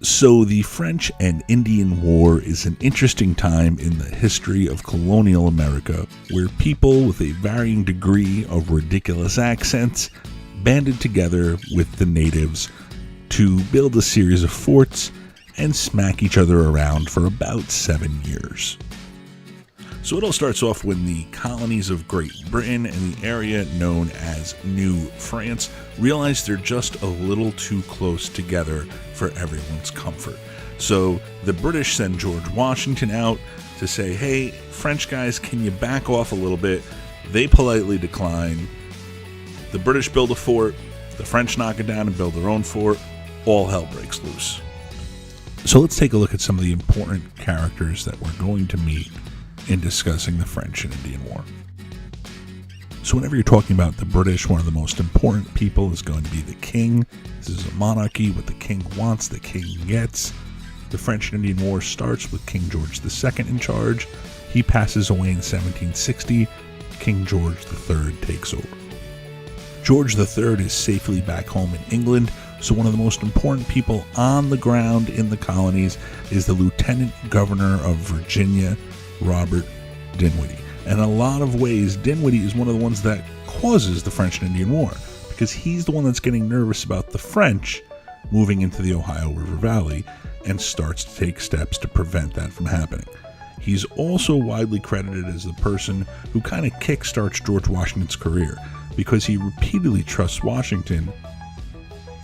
So the French and Indian War is an interesting time in the history of colonial America, where people with a varying degree of ridiculous accents banded together with the natives to build a series of forts and smack each other around for about 7 years. So it all starts off when the colonies of Great Britain and the area known as New France realize they're just a little too close together for everyone's comfort. So the British send George Washington out to say, hey, French guys, can you back off a little bit? They politely decline. The British build a fort, the French knock it down and build their own fort. All hell breaks loose. So let's take a look at some of the important characters that we're going to meet in discussing the French and Indian War. So whenever you're talking about the British, one of the most important people is going to be the king. This is a monarchy. What the king wants, the king gets. The French and Indian War starts with King George II in charge. He passes away in 1760. King George III takes over. George III is safely back home in England, so one of the most important people on the ground in the colonies is the Lieutenant Governor of Virginia, Robert Dinwiddie. And in a lot of ways, Dinwiddie is one of the ones that causes the French and Indian War, because he's the one that's getting nervous about the French moving into the Ohio River Valley and starts to take steps to prevent that from happening. He's also widely credited as the person who kind of kickstarts George Washington's career, because he repeatedly trusts Washington.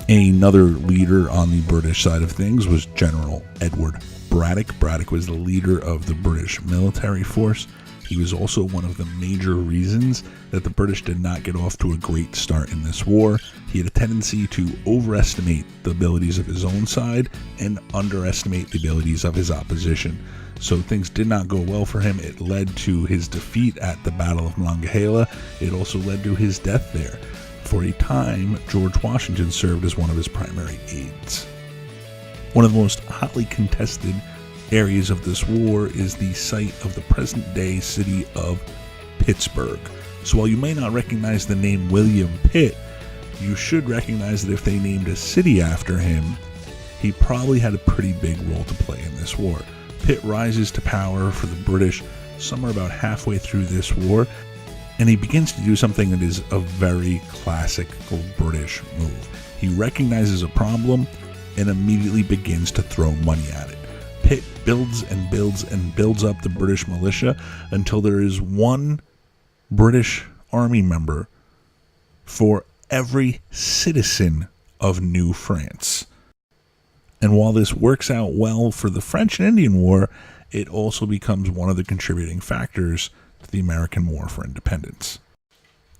Another leader on the British side of things was General Edward Braddock. Braddock was the leader of the British military force. He was also one of the major reasons that the British did not get off to a great start in this war. He had a tendency to overestimate the abilities of his own side and underestimate the abilities of his opposition. So things did not go well for him. It led to his defeat at the Battle of Monongahela. It also led to his death there. For a time, George Washington served as one of his primary aides. One of the most hotly contested areas of this war is the site of the present-day city of Pittsburgh. So while you may not recognize the name William Pitt, you should recognize that if they named a city after him, he probably had a pretty big role to play in this war. Pitt rises to power for the British somewhere about halfway through this war, and he begins to do something that is a very classic British move. He recognizes a problem and immediately begins to throw money at it. Pitt builds and builds and builds up the British militia until there is one British army member for every citizen of New France. And while this works out well for the French and Indian War, it also becomes one of the contributing factors to the American War for Independence.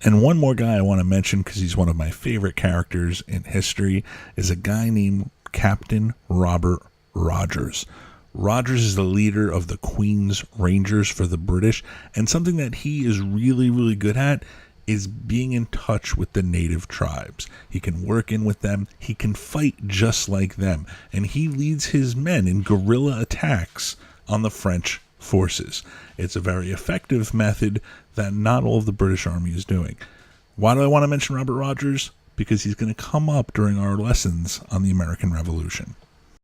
And one more guy I want to mention, because he's one of my favorite characters in history, is a guy named Captain Robert Rogers. Rogers is the leader of the Queen's Rangers for the British, and something that he is really, really good at is being in touch with the native tribes. He can work in with them, he can fight just like them, and he leads his men in guerrilla attacks on the French forces. It's a very effective method that not all of the British Army is doing. Why do I want to mention Robert Rogers? Because he's going to come up during our lessons on the American Revolution.